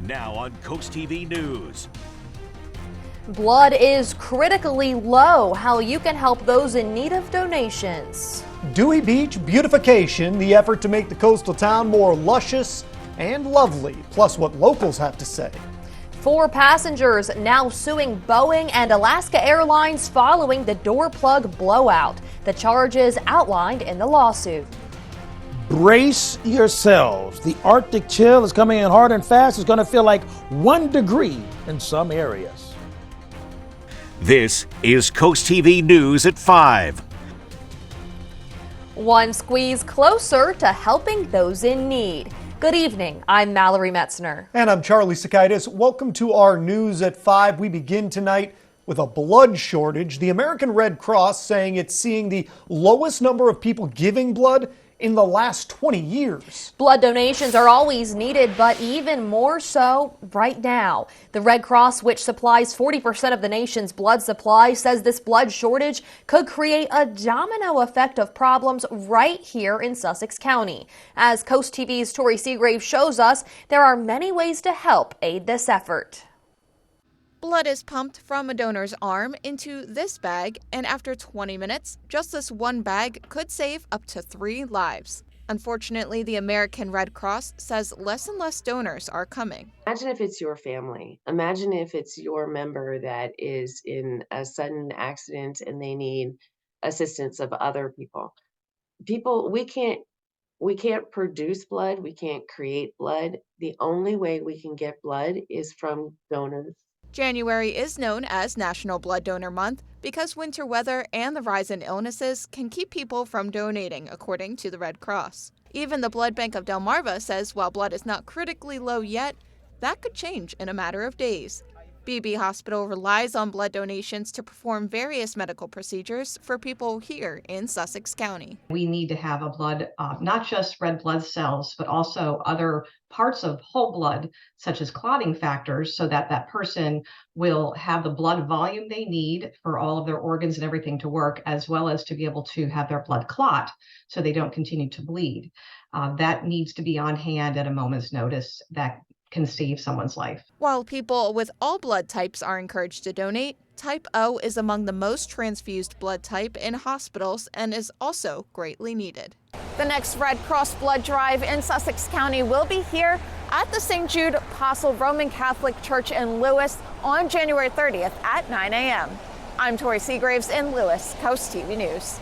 Now on CoastTV News. Blood is critically low. How you can help those in need of donations. Dewey Beach beautification, the effort to make the coastal town more luscious and lovely, plus what locals have to say. 4 passengers now suing Boeing and Alaska Airlines following the door plug blowout. The charges outlined in the lawsuit. Brace yourselves. The Arctic chill is coming in hard and fast. It's going to feel like 1 degree in some areas. This is CoastTV News at 5. One squeeze closer to helping those in need. Good evening. I'm Mallory Metzner. And I'm Charlie Sakaitis. Welcome to our News at 5. We begin tonight with a blood shortage. The American Red Cross saying it's seeing the lowest number of people giving blood in the last 20 years. Blood donations are always needed, but even more so right now. The Red Cross, which supplies 40% of the nation's blood supply, says this blood shortage could create a domino effect of problems right here in Sussex County. As Coast TV's Tori Seagrave shows us, there are many ways to help aid this effort. Blood is pumped from a donor's arm into this bag, and after 20 minutes, just this one bag could save up to 3 lives. Unfortunately, the American Red Cross says less and less donors are coming. Imagine if it's your family. Imagine if it's your member that is in a sudden accident and they need assistance of other people. We can't produce blood. We can't create blood. The only way we can get blood is from donors. January is known as National Blood Donor Month because winter weather and the rise in illnesses can keep people from donating, according to the Red Cross. Even the Blood Bank of Delmarva says while blood is not critically low yet, that could change in a matter of days. BB Hospital relies on blood donations to perform various medical procedures for people here in Sussex County. We need to have a blood, not just red blood cells, but also other parts of whole blood, such as clotting factors, so that that person will have the blood volume they need for all of their organs and everything to work, as well as to be able to have their blood clot so they don't continue to bleed. That needs to be on hand at a moment's notice. That can save someone's life. While people with all blood types are encouraged to donate, type O is among the most transfused blood type in hospitals and is also greatly needed. The next Red Cross blood drive in Sussex County will be here at the St. Jude Apostle Roman Catholic Church in Lewis on January 30th at 9 a.m. I'm Tori Seagraves in Lewis, Coast TV News.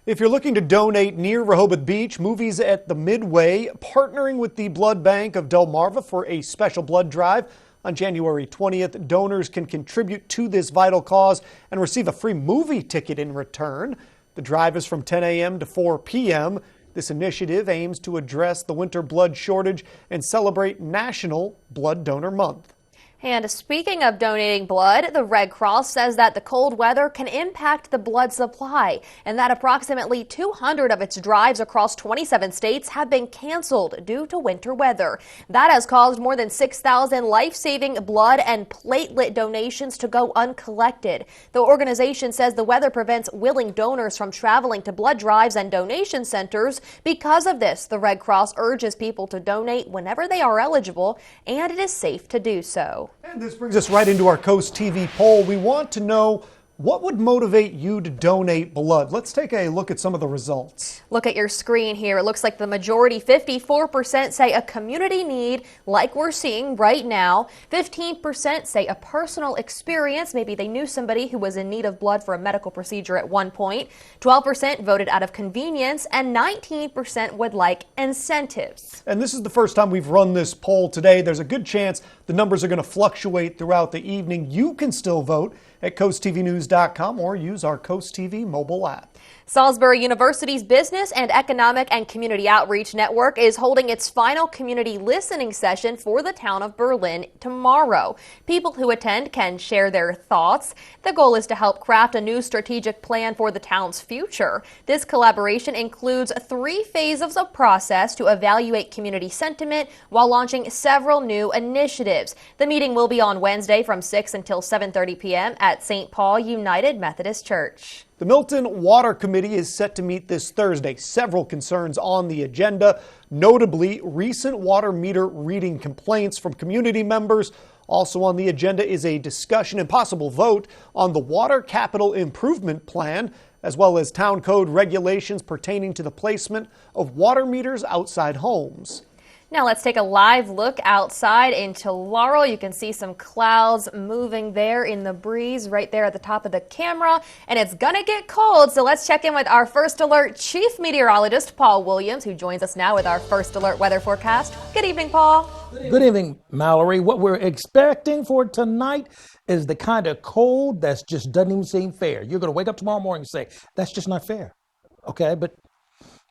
If you're looking to donate near Rehoboth Beach, Movies at the Midway, partnering with the Blood Bank of Delmarva for a special blood drive. On January 20th, donors can contribute to this vital cause and receive a free movie ticket in return. The drive is from 10 a.m. to 4 p.m. This initiative aims to address the winter blood shortage and celebrate National Blood Donor Month. And speaking of donating blood, the Red Cross says that the cold weather can impact the blood supply and that approximately 200 of its drives across 27 states have been canceled due to winter weather. That has caused more than 6,000 life-saving blood and platelet donations to go uncollected. The organization says the weather prevents willing donors from traveling to blood drives and donation centers. Because of this, the Red Cross urges people to donate whenever they are eligible, and it is safe to do so. And this brings us right into our Coast TV poll. We want to know what would motivate you to donate blood. Let's take a look at some of the results. Look at your screen here. It looks like the majority, 54%, say a community need like we're seeing right now. 15% say a personal experience. Maybe they knew somebody who was in need of blood for a medical procedure at one point. 12% voted out of convenience, and 19% would like incentives. And this is the first time we've run this poll today. There's a good chance the numbers are going to fluctuate throughout the evening. You can still vote at coasttvnews.com or use our Coast TV mobile app. Salisbury University's Business and Economic and Community Outreach Network is holding its final community listening session for the town of Berlin tomorrow. People who attend can share their thoughts. The goal is to help craft a new strategic plan for the town's future. This collaboration includes 3 phases of process to evaluate community sentiment while launching several new initiatives. The meeting will be on Wednesday from 6 until 7:30 p.m. at St. Paul United Methodist Church. The Milton Water Committee is set to meet this Thursday. Several concerns on the agenda, notably recent water meter reading complaints from community members. Also on the agenda is a discussion and possible vote on the Water Capital Improvement Plan, as well as town code regulations pertaining to the placement of water meters outside homes. Now let's take a live look outside into Laurel. You can see some clouds moving there in the breeze right there at the top of the camera, and it's gonna get cold. So let's check in with our First Alert Chief Meteorologist, Paul Williams, who joins us now with our First Alert weather forecast. Good evening, Paul. Good evening, Mallory. What we're expecting for tonight is the kind of cold that just doesn't even seem fair. You're going to wake up tomorrow morning and say, that's just not fair. Okay, but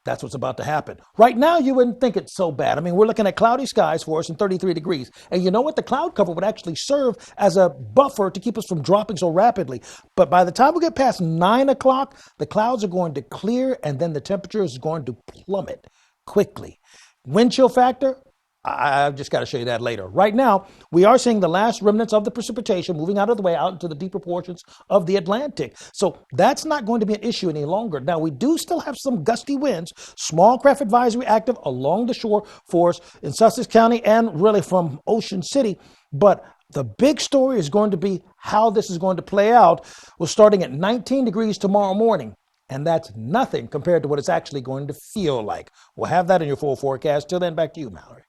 that's what's about to happen. Right now, you wouldn't think it's so bad. I mean, we're looking at cloudy skies for us and 33 degrees. And you know what? The cloud cover would actually serve as a buffer to keep us from dropping so rapidly. But by the time we get past 9 o'clock, the clouds are going to clear and then the temperature is going to plummet quickly. Wind chill factor, I've just got to show you that later. Right now, we are seeing the last remnants of the precipitation moving out of the way out into the deeper portions of the Atlantic. So that's not going to be an issue any longer. Now, we do still have some gusty winds, small craft advisory active along the shore for us in Sussex County and really from Ocean City. But the big story is going to be how this is going to play out. We're starting at 19 degrees tomorrow morning. And that's nothing compared to what it's actually going to feel like. We'll have that in your full forecast. Till then, back to you, Mallory.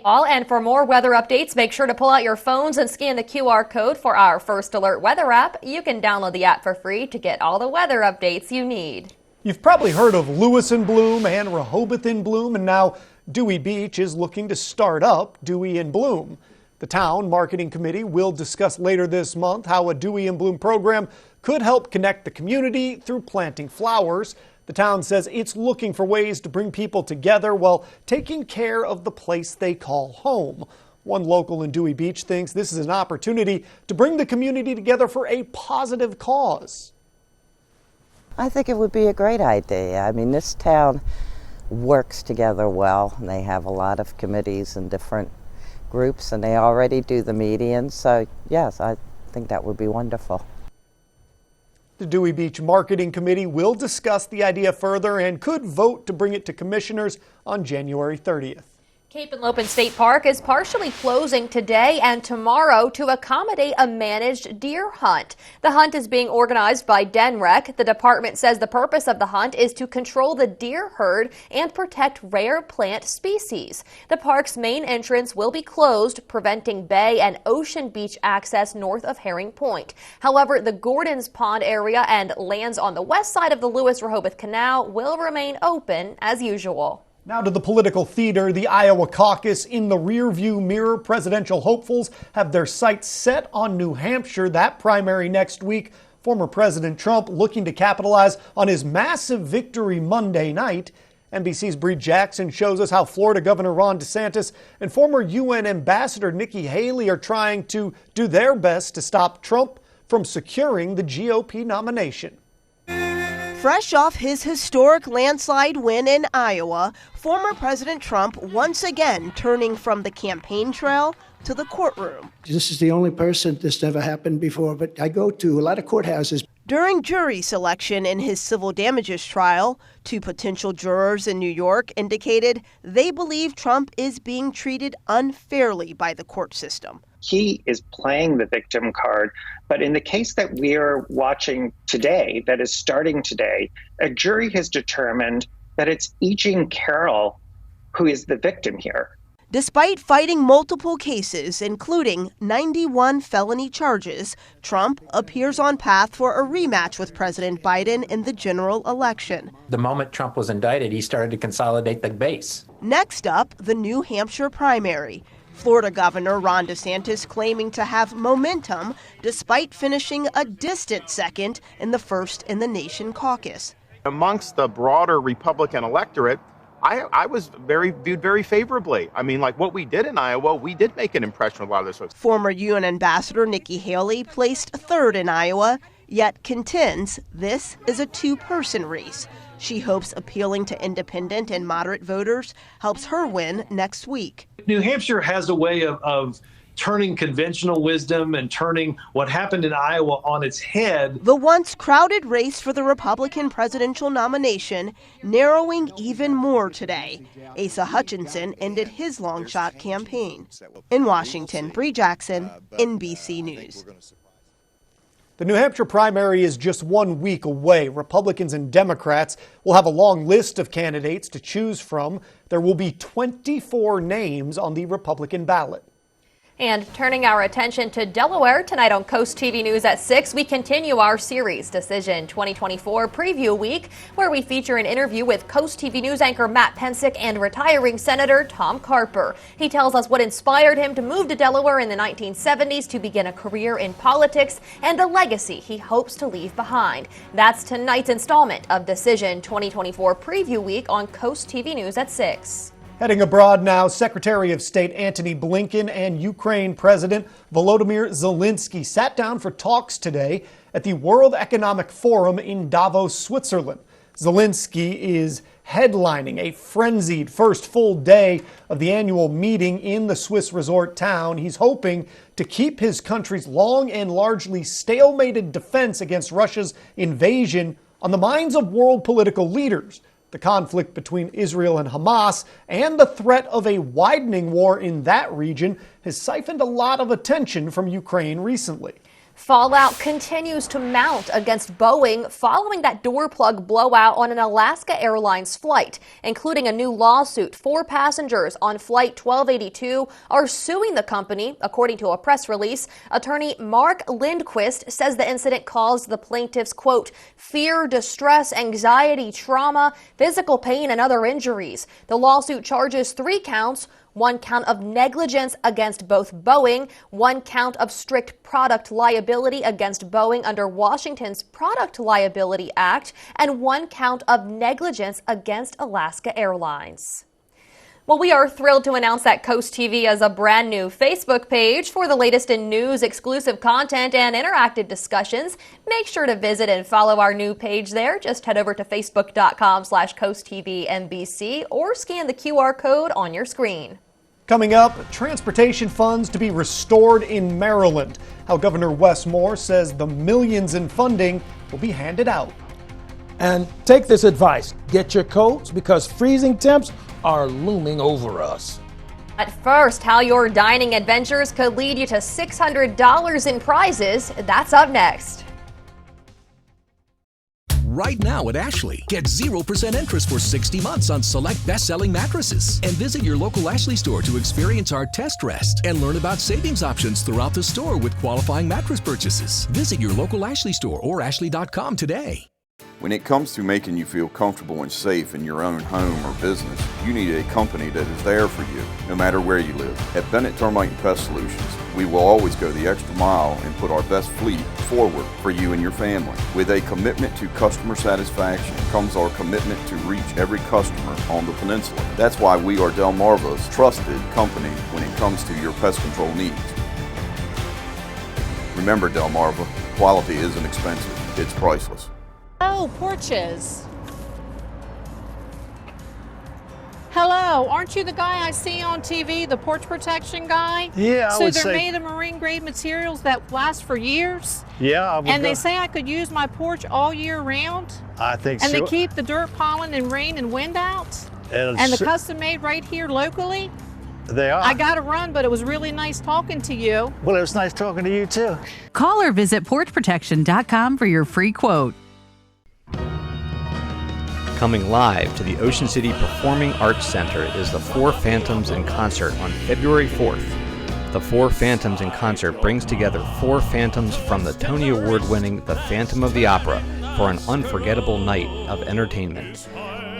And for more weather updates, make sure to pull out your phones and scan the QR code for our First Alert weather app. You can download the app for free to get all the weather updates you need. You've probably heard of Lewis in Bloom and Rehoboth in Bloom, and now Dewey Beach is looking to start up Dewey in Bloom. The town marketing committee will discuss later this month how a Dewey in Bloom program could help connect the community through planting flowers. The town says it's looking for ways to bring people together while taking care of the place they call home. One local in Dewey Beach thinks this is an opportunity to bring the community together for a positive cause. I think it would be a great idea. I mean, this town works together well, and they have a lot of committees and different groups, and they already do the medians. So, yes, I think that would be wonderful. The Dewey Beach Marketing Committee will discuss the idea further and could vote to bring it to commissioners on January 30th. Cape and Lopin State Park is partially closing today and tomorrow to accommodate a managed deer hunt. The hunt is being organized by DenRec. The department says the purpose of the hunt is to control the deer herd and protect rare plant species. The park's main entrance will be closed, preventing bay and ocean beach access north of Herring Point. However, the Gordons Pond area and lands on the west side of the Lewis-Rehoboth Canal will remain open as usual. Now to the political theater. The Iowa caucus in the rearview mirror. Presidential hopefuls have their sights set on New Hampshire. That primary next week. Former President Trump looking to capitalize on his massive victory Monday night. NBC's Bree Jackson shows us how Florida Governor Ron DeSantis and former UN Ambassador Nikki Haley are trying to do their best to stop Trump from securing the GOP nomination. Fresh off his historic landslide win in Iowa, former President Trump once again turning from the campaign trail to the courtroom. This is the only person this never happened before, but I go to a lot of courthouses. During jury selection in his civil damages trial, 2 potential jurors in New York indicated they believe Trump is being treated unfairly by the court system. He is playing the victim card. But in the case that we're watching today, that is starting today, a jury has determined that it's E. Jean Carroll who is the victim here. Despite fighting multiple cases, including 91 felony charges, Trump appears on path for a rematch with President Biden in the general election. The moment Trump was indicted, he started to consolidate the base. Next up, the New Hampshire primary. Florida Governor Ron DeSantis claiming to have momentum despite finishing a distant second in the first in the nation caucus. Amongst the broader Republican electorate, I was viewed very favorably. I mean, like what we did in Iowa, we did make an impression on a lot of those folks. Former UN Ambassador Nikki Haley placed 3rd in Iowa, yet contends this is a 2-person race. She hopes appealing to independent and moderate voters helps her win next week. New Hampshire has a way of turning conventional wisdom and turning what happened in Iowa on its head. The once crowded race for the Republican presidential nomination narrowing even more today. Asa Hutchinson ended his long shot campaign. In Washington, Bree Jackson, NBC News. The New Hampshire primary is just 1 week away. Republicans and Democrats will have a long list of candidates to choose from. There will be 24 names on the Republican ballot. And turning our attention to Delaware tonight on Coast TV News at 6, we continue our series Decision 2024 Preview Week, where we feature an interview with Coast TV News anchor Matt Pensick and retiring Senator Tom Carper. He tells us what inspired him to move to Delaware in the 1970s to begin a career in politics and a legacy he hopes to leave behind. That's tonight's installment of Decision 2024 Preview Week on Coast TV News at 6. Heading abroad now, Secretary of State Antony Blinken and Ukraine President Volodymyr Zelensky sat down for talks today at the World Economic Forum in Davos, Switzerland. Zelensky is headlining a frenzied first full day of the annual meeting in the Swiss resort town. He's hoping to keep his country's long and largely stalemated defense against Russia's invasion on the minds of world political leaders. The conflict between Israel and Hamas and the threat of a widening war in that region has siphoned a lot of attention from Ukraine recently. Fallout continues to mount against Boeing following that door plug blowout on an Alaska Airlines flight, including a new lawsuit. 4 passengers on Flight 1282 are suing the company, according to a press release. Attorney Mark Lindquist says the incident caused the plaintiffs, quote, fear, distress, anxiety, trauma, physical pain, and other injuries. The lawsuit charges 3 counts. 1 count of negligence against both Boeing, 1 count of strict product liability against Boeing under Washington's Product Liability Act, and 1 count of negligence against Alaska Airlines. Well, we are thrilled to announce that Coast TV has a brand new Facebook page for the latest in news, exclusive content, and interactive discussions. Make sure to visit and follow our new page there. Just head over to facebook.com/CoastTVNBC or scan the QR code on your screen. Coming up, transportation funds to be restored in Maryland. How Governor Wes Moore says the millions in funding will be handed out. And take this advice. Get your coats because freezing temps are looming over us. At first, how your dining adventures could lead you to $600 in prizes. That's up next. Right now at Ashley, get 0% interest for 60 months on select best-selling mattresses. And visit your local Ashley store to experience our test rest and learn about savings options throughout the store with qualifying mattress purchases. Visit your local Ashley store or ashley.com today. When it comes to making you feel comfortable and safe in your own home or business, you need a company that is there for you, no matter where you live. At Bennett Termite and Pest Solutions, we will always go the extra mile and put our best fleet forward for you and your family. With a commitment to customer satisfaction comes our commitment to reach every customer on the peninsula. That's why we are Delmarva's trusted company when it comes to your pest control needs. Remember, Delmarva, quality isn't expensive, it's priceless. Oh, porches. Hello, aren't you the guy I see on TV, the porch protection guy? Yeah, I would say. So they're made of marine grade materials that last for years? Yeah, I would. And they say I could use my porch all year round? I think so. And they keep the dirt, pollen, and rain and wind out? And the custom made right here locally? They are. I got to run, but it was really nice talking to you. Well, it was nice talking to you too. Call or visit porchprotection.com for your free quote. Coming live to the Ocean City Performing Arts Center is the Four Phantoms in Concert on February 4th. The Four Phantoms in Concert brings together 4 phantoms from the Tony Award-winning The Phantom of the Opera for an unforgettable night of entertainment.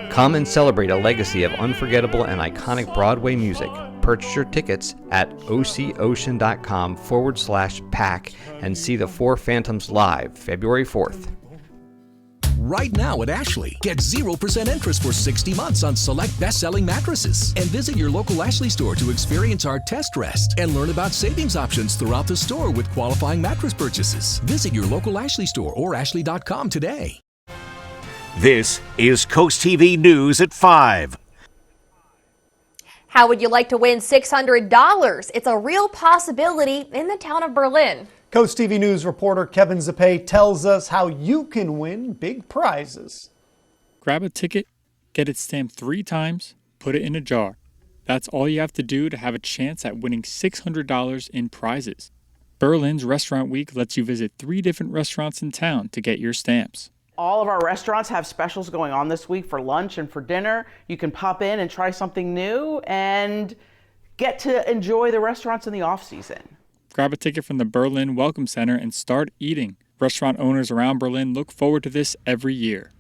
Come and celebrate a legacy of unforgettable and iconic Broadway music. Purchase your tickets at ococean.com/pack and see the Four Phantoms live February 4th. Right now at Ashley, get 0% interest for 60 months on select best-selling mattresses. And visit your local Ashley store to experience our test rest and learn about savings options throughout the store with qualifying mattress purchases. Visit your local Ashley store or ashley.com today. This is Coast TV News at 5. How would you like to win $600? It's a real possibility in the town of Berlin. Coast TV News reporter Kevin Zappe tells us how you can win big prizes. Grab a ticket, get it stamped 3 times, put it in a jar. That's all you have to do to have a chance at winning $600 in prizes. Berlin's Restaurant Week lets you visit 3 different restaurants in town to get your stamps. All of our restaurants have specials going on this week for lunch and for dinner. You can pop in and try something new and get to enjoy the restaurants in the off-season. Grab a ticket from the Berlin Welcome Center and start eating. Restaurant owners around Berlin look forward to this every year.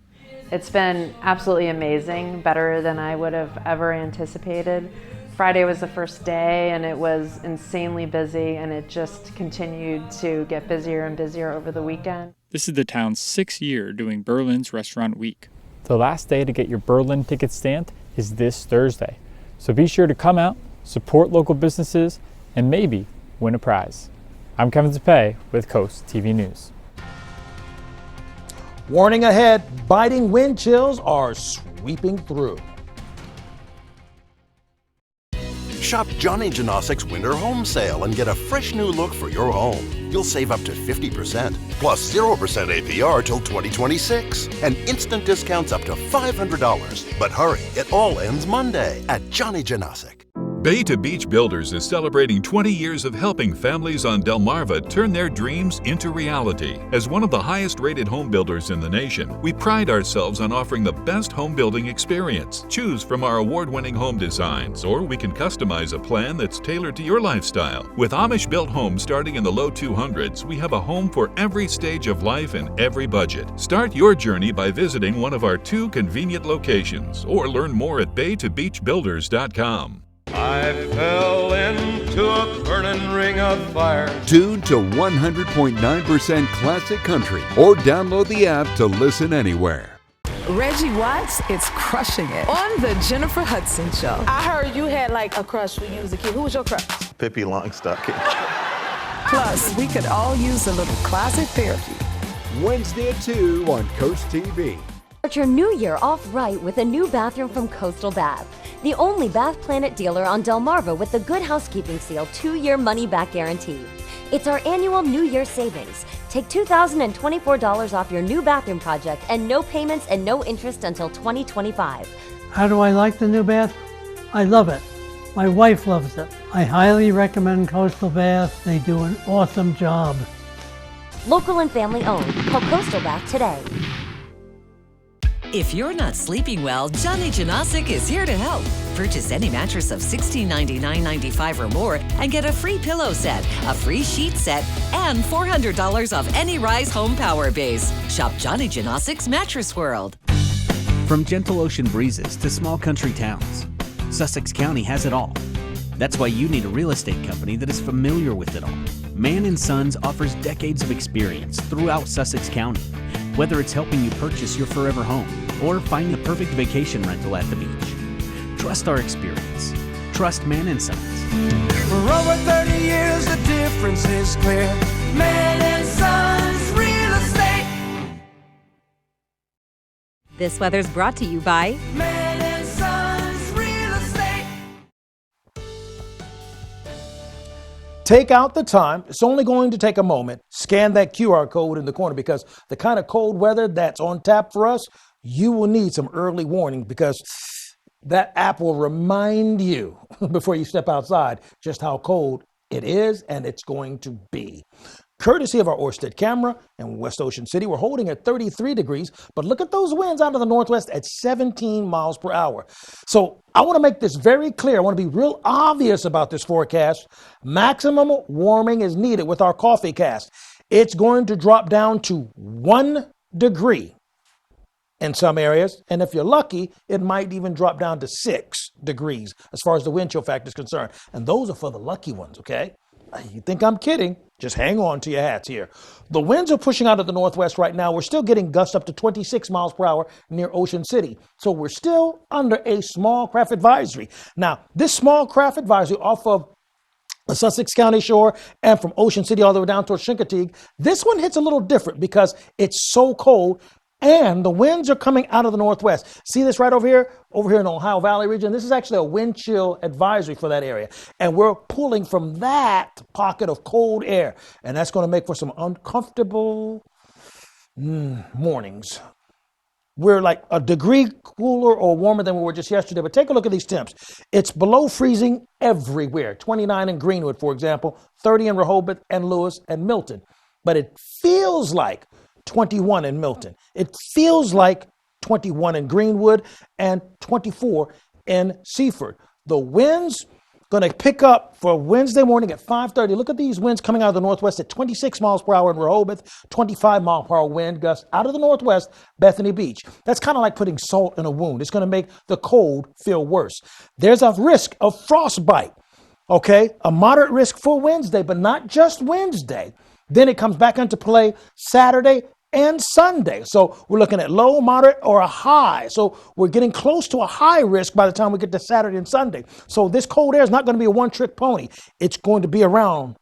It's been absolutely amazing, better than I would have ever anticipated. Friday was the first day and it was insanely busy, and it just continued to get busier and busier over the weekend. This is the town's 6th year doing Berlin's Restaurant Week. The last day to get your Berlin ticket stamped is this Thursday. So be sure to come out, support local businesses, and maybe win a prize. I'm Kevin Zappe with Coast TV News. Warning ahead, biting wind chills are sweeping through. Shop Johnny Janosic's Winter Home Sale and get a fresh new look for your home. You'll save up to 50%, plus 0% APR till 2026, and instant discounts up to $500. But hurry, it all ends Monday at Johnny Janosic. Bay to Beach Builders is celebrating 20 years of helping families on Delmarva turn their dreams into reality. As one of the highest-rated home builders in the nation, we pride ourselves on offering the best home building experience. Choose from our award-winning home designs, or we can customize a plan that's tailored to your lifestyle. With Amish-built homes starting in the low 200s, we have a home for every stage of life and every budget. Start your journey by visiting one of our 2 convenient locations, or learn more at baytobeachbuilders.com. I fell into a burning ring of fire. Tune to 100.9% classic country or download the app to listen anywhere. Reggie Watts is crushing it on the Jennifer Hudson Show. I heard you had like a crush when you was a kid. Who was your crush? Pippi Longstocking. Plus, we could all use a little closet therapy. Wednesday at 2 on Coast TV. Start your new year off right with a new bathroom from Coastal Bath, the only Bath Planet dealer on Delmarva with the Good Housekeeping Seal 2-year money-back guarantee. It's our annual New Year savings. Take $2,024 off your new bathroom project and no payments and no interest until 2025. How do I like the new bath? I love it. My wife loves it. I highly recommend Coastal Bath. They do an awesome job. Local and family owned. Call Coastal Bath today. If you're not sleeping well, Johnny Janosic is here to help. Purchase any mattress of $1699.95 or more and get a free pillow set, a free sheet set, and $400 off any Rise Home Power Base. Shop Johnny Janosic's Mattress World. From gentle ocean breezes to small country towns, Sussex County has it all. That's why you need a real estate company that is familiar with it all. Mann & Sons offers decades of experience throughout Sussex County. Whether it's helping you purchase your forever home or find the perfect vacation rental at the beach. Trust our experience. Trust Mann & Sons. For over 30 years, the difference is clear. Mann & Sons Real Estate. This weather's brought to you by Mann & Sons Real Estate. Take out the time. It's only going to take a moment. Scan that QR code in the corner, because the kind of cold weather that's on tap for us, you will need some early warning, because that app will remind you before you step outside just how cold it is and it's going to be. Courtesy of our Orsted camera in West Ocean City, we're holding at 33 degrees, but look at those winds out of the northwest at 17 miles per hour. So I want to make this very clear. I want to be real obvious about this forecast. Maximum warming is needed with our coffee cast. It's going to drop down to 1 degree in some areas, and if you're lucky, it might even drop down to 6 degrees as far as the wind chill factor is concerned. And those are for the lucky ones, okay? You think I'm kidding? Just hang on to your hats here. The winds are pushing out of the northwest right now. We're still getting gusts up to 26 miles per hour near Ocean City. So we're still under a small craft advisory. Now, this small craft advisory off of the Sussex County shore and from Ocean City all the way down towards Chincoteague, this one hits a little different because it's so cold. And the winds are coming out of the northwest. See this right over here in the Ohio Valley region? This is actually a wind chill advisory for that area. And we're pulling from that pocket of cold air. And that's going to make for some uncomfortable mornings. We're like a degree cooler or warmer than we were just yesterday. But take a look at these temps. It's below freezing everywhere. 29 in Greenwood, for example, 30 in Rehoboth and Lewis and Milton. But it feels like 21 in Milton. It feels like 21 in Greenwood and 24 in Seaford. The winds going to pick up for Wednesday morning at 5:30. Look at these winds coming out of the northwest at 26 miles per hour in Rehoboth, 25 mile per hour wind gusts out of the northwest, Bethany Beach. That's kind of like putting salt in a wound. It's going to make the cold feel worse. There's a risk of frostbite. Okay, a moderate risk for Wednesday, but not just Wednesday. Then it comes back into play Saturday and Sunday. So we're looking at low, moderate, or a high. So we're getting close to a high risk by the time we get to Saturday and Sunday. So this cold air is not going to be a one-trick pony. It's going to be around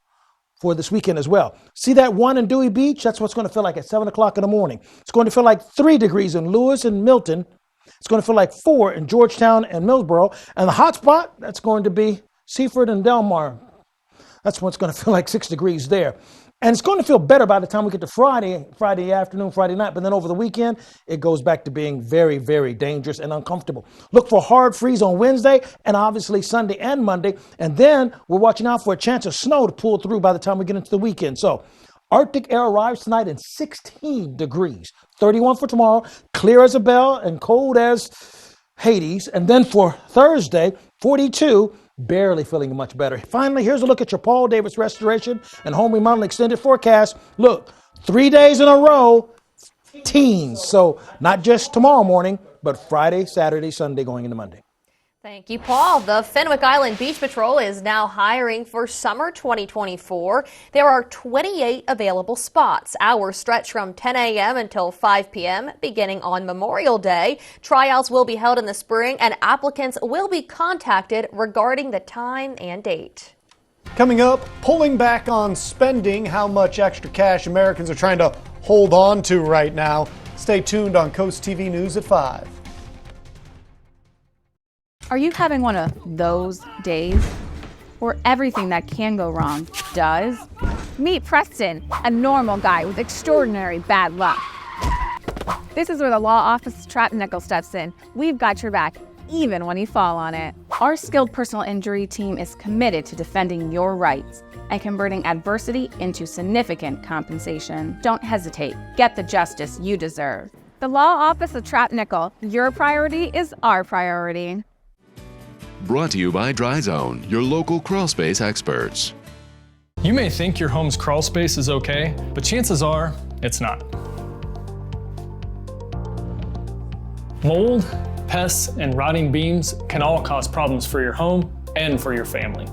for this weekend as well. See that 1 in Dewey Beach? That's what's going to feel like at 7 o'clock in the morning. It's going to feel like 3 degrees in Lewis and Milton. It's going to feel like 4 in Georgetown and Millsboro. And the hot spot, that's going to be Seaford and Delmar. That's what's going to feel like 6 degrees there. And it's going to feel better by the time we get to Friday afternoon, Friday night. But then over the weekend, it goes back to being very, very dangerous and uncomfortable. Look for hard freeze on Wednesday and obviously Sunday and Monday. And then we're watching out for a chance of snow to pull through by the time we get into the weekend. So Arctic air arrives tonight in 16 degrees, 31 for tomorrow, clear as a bell and cold as Hades. And then for Thursday, 42. Barely feeling much better. Finally, here's a look at your Paul Davis Restoration and Home Remodel Extended Forecast. Look, 3 days in a row, teens. So not just tomorrow morning, but Friday, Saturday, Sunday, going into Monday. Thank you, Paul. The Fenwick Island Beach Patrol is now hiring for summer 2024. There are 28 available spots. Hours stretch from 10 a.m. until 5 p.m. beginning on Memorial Day. Tryouts will be held in the spring, and applicants will be contacted regarding the time and date. Coming up, pulling back on spending, how much extra cash Americans are trying to hold on to right now. Stay tuned on Coast TV News at 5. Are you having one of those days where everything that can go wrong does? Meet Preston, a normal guy with extraordinary bad luck. This is where the law office trap nickel steps in. We've got your back, even when you fall on it. Our skilled personal injury team is committed to defending your rights and converting adversity into significant compensation. Don't hesitate. Get the justice you deserve. The law office of Trap Nickel. Your priority is our priority. Brought to you by Dry Zone, your local crawl space experts. You may think your home's crawl space is okay, but chances are it's not. Mold, pests, and rotting beams can all cause problems for your home and for your family.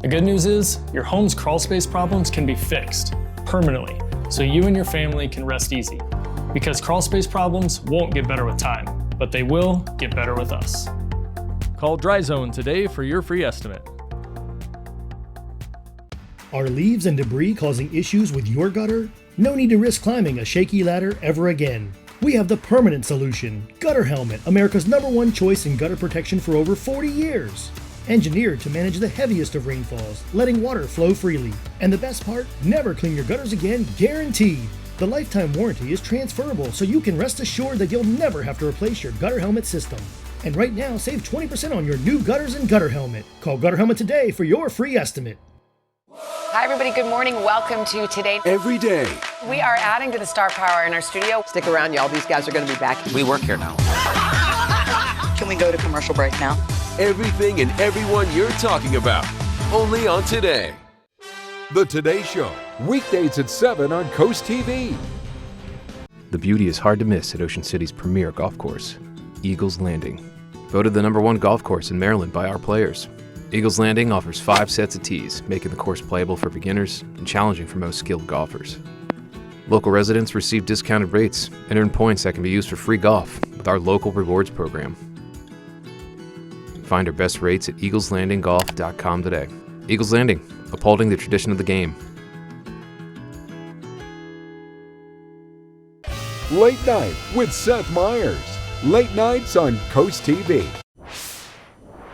The good news is your home's crawl space problems can be fixed permanently, so you and your family can rest easy. Because crawl space problems won't get better with time, but they will get better with us. Call Dry Zone today for your free estimate. Are leaves and debris causing issues with your gutter? No need to risk climbing a shaky ladder ever again. We have the permanent solution. Gutter Helmet, America's #1 choice in gutter protection for over 40 years. Engineered to manage the heaviest of rainfalls, letting water flow freely. And the best part, never clean your gutters again, guaranteed. The lifetime warranty is transferable, so you can rest assured that you'll never have to replace your gutter helmet system. And right now, save 20% on your new gutters and Gutter Helmet. Call Gutter Helmet today for your free estimate. Hi, everybody. Good morning. Welcome to Today. Every day. We are adding to the star power in our studio. Stick around, y'all. These guys are going to be back. We work here now. Can we go to commercial break now? Everything and everyone you're talking about. Only on Today. The Today Show, weekdays at 7 on Coast TV. The beauty is hard to miss at Ocean City's premier golf course, Eagles Landing. Voted the #1 golf course in Maryland by our players. Eagles Landing offers 5 sets of tees, making the course playable for beginners and challenging for most skilled golfers. Local residents receive discounted rates and earn points that can be used for free golf with our local rewards program. Find our best rates at eagleslandinggolf.com today. Eagles Landing, upholding the tradition of the game. Late Night with Seth Meyers. Late nights on Coast TV.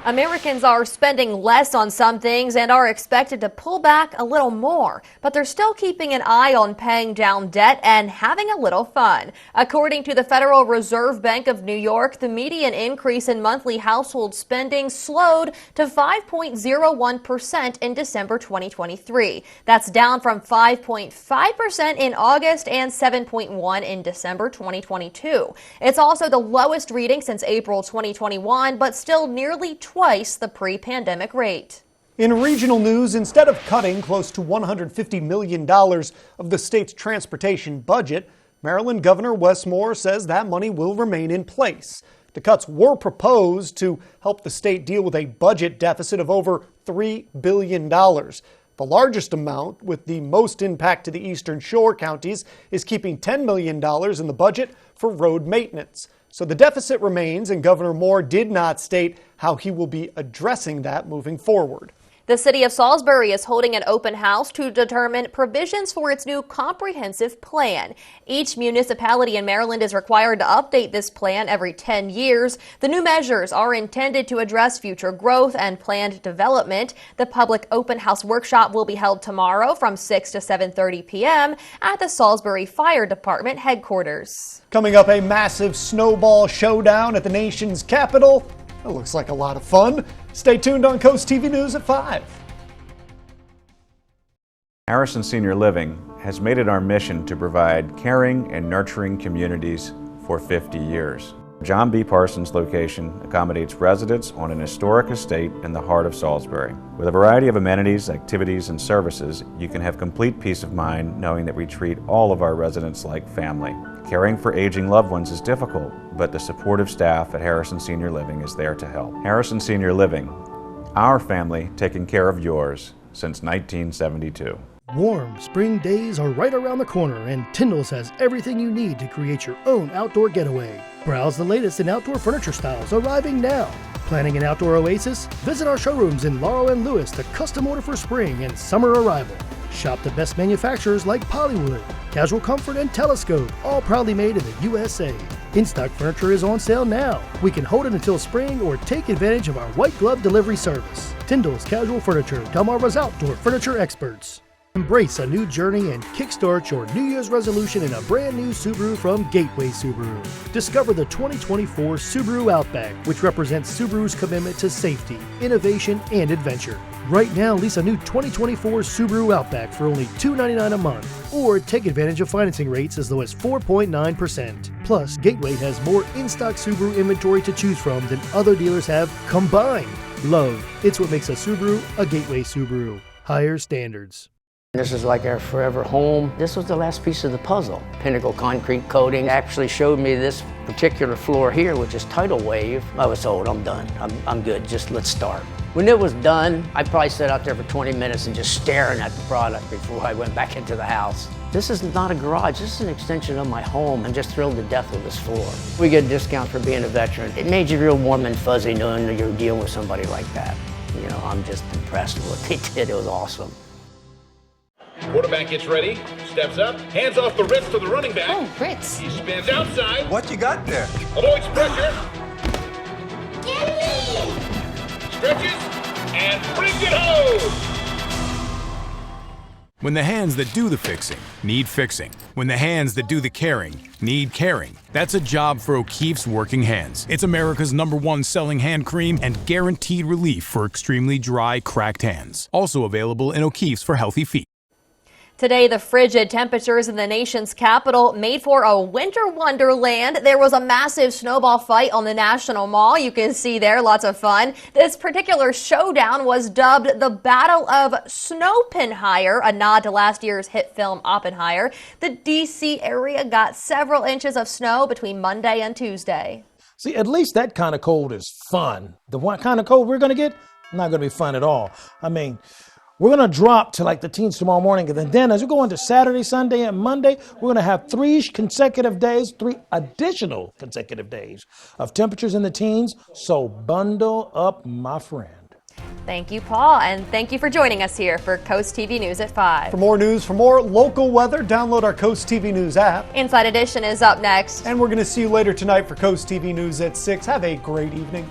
Americans are spending less on some things and are expected to pull back a little more, but they're still keeping an eye on paying down debt and having a little fun. According to the Federal Reserve Bank of New York, the median increase in monthly household spending slowed to 5.01% in December 2023. That's down from 5.5% in August and 7.1% in December 2022. It's also the lowest reading since April 2021, but still nearly twice the pre-pandemic rate. In regional news, instead of cutting close to $150 million of the state's transportation budget, Maryland Governor Wes Moore says that money will remain in place. The cuts were proposed to help the state deal with a budget deficit of over $3 billion. The largest amount, with the most impact to the Eastern Shore counties, is keeping $10 million in the budget for road maintenance. So the deficit remains, and Governor Moore did not state how he will be addressing that moving forward. The city of Salisbury is holding an open house to determine provisions for its new comprehensive plan. Each municipality in Maryland is required to update this plan every 10 years. The new measures are intended to address future growth and planned development. The public open house workshop will be held tomorrow from 6 to 7:30 p.m. at the Salisbury Fire Department headquarters. Coming up, a massive snowball showdown at the nation's capital. That looks like a lot of fun. Stay tuned on Coast TV News at 5. Harrison Senior Living has made it our mission to provide caring and nurturing communities for 50 years. John B. Parsons location accommodates residents on an historic estate in the heart of Salisbury. With a variety of amenities, activities, and services, you can have complete peace of mind knowing that we treat all of our residents like family. Caring for aging loved ones is difficult, but the supportive staff at Harrison Senior Living is there to help. Harrison Senior Living, our family taking care of yours since 1972. Warm spring days are right around the corner, and Tyndall's has everything you need to create your own outdoor getaway. Browse the latest in outdoor furniture styles arriving now. Planning an outdoor oasis? Visit our showrooms in Laurel and Lewis to custom order for spring and summer arrival. Shop the best manufacturers like Polywood, Casual Comfort, and Telescope, all proudly made in the USA. In-stock furniture is on sale now. We can hold it until spring or take advantage of our white glove delivery service. Tyndall's Casual Furniture, Delmarva's outdoor furniture experts. Embrace a new journey and kickstart your New Year's resolution in a brand new Subaru from Gateway Subaru. Discover the 2024 Subaru Outback, which represents Subaru's commitment to safety, innovation, and adventure. Right now, lease a new 2024 Subaru Outback for only $299 a month, or take advantage of financing rates as low as 4.9%. Plus, Gateway has more in-stock Subaru inventory to choose from than other dealers have combined. Love, it's what makes a Subaru a Gateway Subaru. Higher standards. This is like our forever home. This was the last piece of the puzzle. Pinnacle concrete coating actually showed me this particular floor here, which is tidal wave. I was told, I'm done. I'm good. Just let's start. When it was done, I probably sat out there for 20 minutes and just staring at the product before I went back into the house. This is not a garage. This is an extension of my home. I'm just thrilled to death with this floor. We get a discount for being a veteran. It made you real warm and fuzzy knowing that you're dealing with somebody like that. You know, I'm just impressed with what they did. It was awesome. Quarterback gets ready, steps up, hands off the wrist to the running back. Oh, Fritz. He spins outside. What you got there? Avoids pressure. Stretches and brings it home. When the hands that do the fixing need fixing. When the hands that do the caring need caring. That's a job for O'Keeffe's Working Hands. It's America's #1 selling hand cream and guaranteed relief for extremely dry, cracked hands. Also available in O'Keeffe's for healthy feet. Today, the frigid temperatures in the nation's capital made for a winter wonderland. There was a massive snowball fight on the National Mall. You can see there, lots of fun. This particular showdown was dubbed the Battle of Snowpenhire, a nod to last year's hit film Oppenheimer. The D.C. area got several inches of snow between Monday and Tuesday. See, at least that kind of cold is fun. The what kind of cold we're going to get, not going to be fun at all. I mean, we're going to drop to like the teens tomorrow morning. And then as we go into Saturday, Sunday, and Monday, we're going to have 3 additional consecutive days of temperatures in the teens. So bundle up, my friend. Thank you, Paul, and thank you for joining us here for Coast TV News at 5. For more news, for more local weather, download our Coast TV News app. Inside Edition is up next. And we're going to see you later tonight for Coast TV News at 6. Have a great evening.